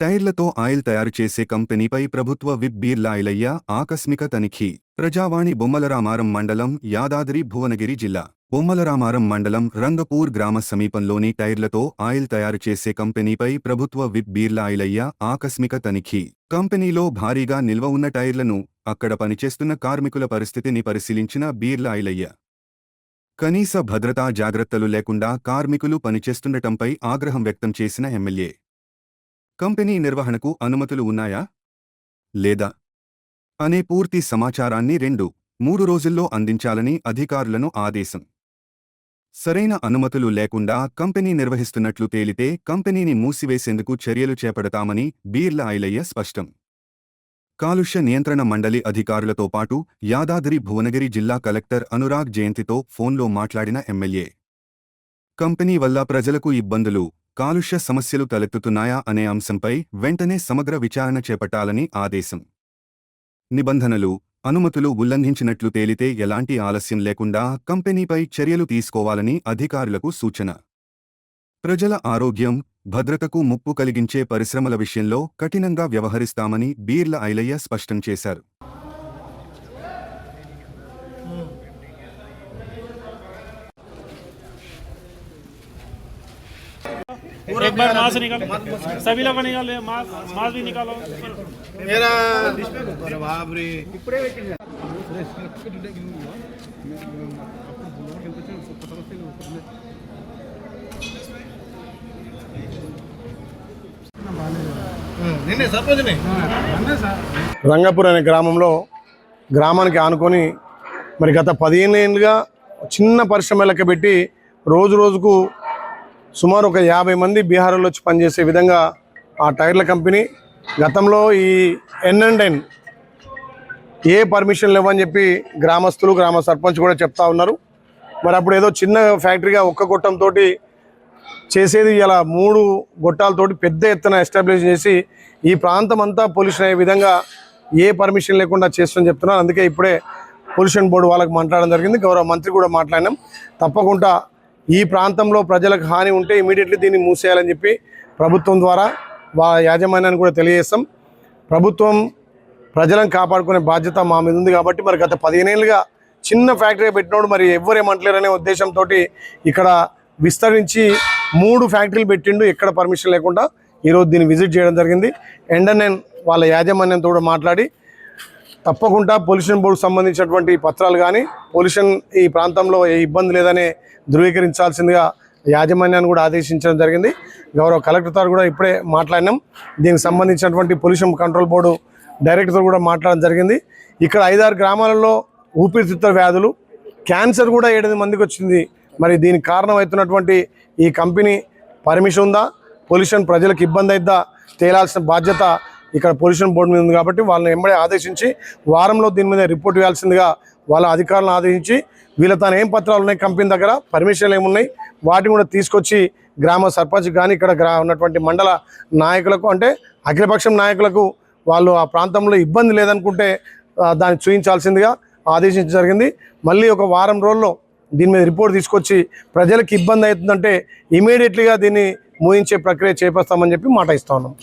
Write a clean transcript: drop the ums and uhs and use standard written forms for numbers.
టైర్లతో oil తయారు చేసే కంపెనీపై ప్రభుత్వ విప్ బీర్లా ఐలయ్య ఆకస్మిక తనిఖీ. ప్రజావాణి బొమ్మలరామారం మండలం, యాదాద్రి భువనగిరి జిల్లా. బొమ్మలరామారం మండలం రంగపూర్ గ్రామ సమీపంలోని టైర్లతో ఆయిల్ తయారు చేసే కంపెనీపై ప్రభుత్వ విప్ బీర్లా ఐలయ్య ఆకస్మిక తనిఖీ. కంపెనీలో భారీగా నిల్వ ఉన్న టైర్లను, అక్కడ పనిచేస్తున్న కార్మికుల పరిస్థితిని పరిశీలించిన బీర్లా ఐలయ్య కనీస భద్రతా జాగ్రత్తలు లేకుండా కార్మికులు పనిచేస్తుండటంపై ఆగ్రహం వ్యక్తం చేసిన ఎమ్మెల్యే కంపెనీ నిర్వహణకు అనుమతులు ఉన్నాయా లేదా అనే పూర్తి సమాచారాన్ని 2-3 రోజుల్లో అందించాలని అధికారులను ఆదేశం. సరైన అనుమతులు లేకుండా కంపెనీ నిర్వహిస్తున్నట్లు తేలితే కంపెనీని మూసివేసేందుకు చర్యలు చేపడతామని బీర్లా ఐలయ్య స్పష్టం. కాలుష్య నియంత్రణ మండలి అధికారులతో పాటు యాదాద్రి భువనగిరి జిల్లా కలెక్టర్ అనురాగ్ జయంతితో ఫోన్లో మాట్లాడిన ఎమ్మెల్యే కంపెనీ వల్ల ప్రజలకు ఇబ్బందులు, కాలుష్య సమస్యలు తలెత్తుతున్నాయా అనే అంశంపై వెంటనే సమగ్ర విచారణ చేపట్టాలని ఆదేశం. నిబంధనలు, అనుమతులు ఉల్లంఘించినట్లు తేలితే ఎలాంటి ఆలస్యం లేకుండా కంపెనీపై చర్యలు తీసుకోవాలని అధికారులకు సూచన. ప్రజల ఆరోగ్యం, భద్రతకు ముప్పు కలిగించే పరిశ్రమల విషయంలో కఠినంగా వ్యవహరిస్తామని బీర్లా ఐలయ్య స్పష్టం చేశారు. एक बार मास्क निकालो, सभी लोग निकालो, मास्क भी निकालो। मेरा अरे बाप रे రంగపూర్ అనే గ్రామంలో గ్రామానికి ఆనుకొని మరి గత 15 ఏళ్ళుగా చిన్న పరిశ్రమ లెక్క పెట్టి రోజు రోజుకు సుమారు ఒక 50 మంది బీహార్లో వచ్చి పనిచేసే విధంగా ఆ టైర్ల కంపెనీ గతంలో ఈ N&N ఏ పర్మిషన్ లేవని చెప్పి గ్రామస్తులు, గ్రామ సర్పంచ్ కూడా చెప్తా ఉన్నారు. మరి అప్పుడు ఏదో చిన్న ఫ్యాక్టరీగా ఒక్క గొట్టంతో చేసేది ఇలా 3 గొట్టాలతోటి పెద్ద ఎత్తున ఎస్టాబ్లిష్ చేసి ఈ ప్రాంతం అంతా పొల్యూషన్ అయ్యే విధంగా ఏ పర్మిషన్ లేకుండా చేస్తుందని చెప్తున్నారు. అందుకే ఇప్పుడే పొల్యూషన్ బోర్డు వాళ్ళకి మాట్లాడడం జరిగింది. గౌరవ మంత్రి కూడా మాట్లాడినాం. తప్పకుండా ఈ ప్రాంతంలో ప్రజలకు హాని ఉంటే ఇమీడియట్లీ దీన్ని మూసేయాలని చెప్పి ప్రభుత్వం ద్వారా యాజమాన్యాన్ని కూడా తెలియజేస్తాం. ప్రభుత్వం ప్రజలను కాపాడుకునే బాధ్యత మా మీద ఉంది కాబట్టి మరి గత 15 ఏళ్ళుగా చిన్న ఫ్యాక్టరీ పెట్టినోడు మరి ఎవ్వరేమంటలేరనే ఉద్దేశంతో ఇక్కడ విస్తరించి 3 ఫ్యాక్టరీలు పెట్టిండు ఎక్కడ పర్మిషన్ లేకుండా. ఈరోజు దీన్ని విజిట్ చేయడం జరిగింది. N&N వాళ్ళ యాజమాన్యంతో కూడా మాట్లాడి తప్పకుండా పొల్యూషన్ బోర్డుకు సంబంధించినటువంటి పత్రాలు కానీ పొల్యూషన్ ఈ ప్రాంతంలో ఏ ఇబ్బంది లేదనే ధృవీకరించాల్సిందిగా యాజమాన్యాన్ని కూడా ఆదేశించడం జరిగింది. గౌరవ కలెక్టర్ గారు కూడా ఇప్పుడే మాట్లాడినాం. దీనికి సంబంధించినటువంటి పొల్యూషన్ కంట్రోల్ బోర్డు డైరెక్టర్ కూడా మాట్లాడడం జరిగింది. ఇక్కడ 5-6 గ్రామాలలో ఊపిరితిత్తుల వ్యాధులు, క్యాన్సర్ కూడా 8 మందికి వచ్చింది. మరి దీనికి కారణమవుతున్నటువంటి ఈ కంపెనీ పర్మిషన్ ఉందా, పొల్యూషన్ ప్రజలకు ఇబ్బంది అయిద్దా తేలాల్సిన బాధ్యత ఇక్కడ పొల్యూషన్ బోర్డు మీద ఉంది. కాబట్టి వాళ్ళని వెంబడే ఆదేశించి వారంలో దీని మీద రిపోర్ట్ ఇవ్వాల్సిందిగా వాళ్ళ అధికారులను ఆదేశించి వీళ్ళ తాను ఏం పత్రాలు ఉన్నాయి, కంపెనీ దగ్గర పర్మిషన్లు ఏమున్నాయి వాటిని కూడా తీసుకొచ్చి గ్రామ సర్పంచ్ కానీ ఇక్కడ ఉన్నటువంటి మండల నాయకులకు అంటే అఖిలపక్షం నాయకులకు వాళ్ళు ఆ ప్రాంతంలో ఇబ్బంది లేదనుకుంటే దాన్ని చూపించాల్సిందిగా ఆదేశించడం జరిగింది. మళ్ళీ ఒక వారం రోజుల్లో దీని మీద రిపోర్ట్ తీసుకొచ్చి ప్రజలకు ఇబ్బంది అవుతుందంటే ఇమీడియట్లీగా దీన్ని మూయించే ప్రక్రియ చేపస్తామని చెప్పి మాట ఇస్తా ఉన్నాం.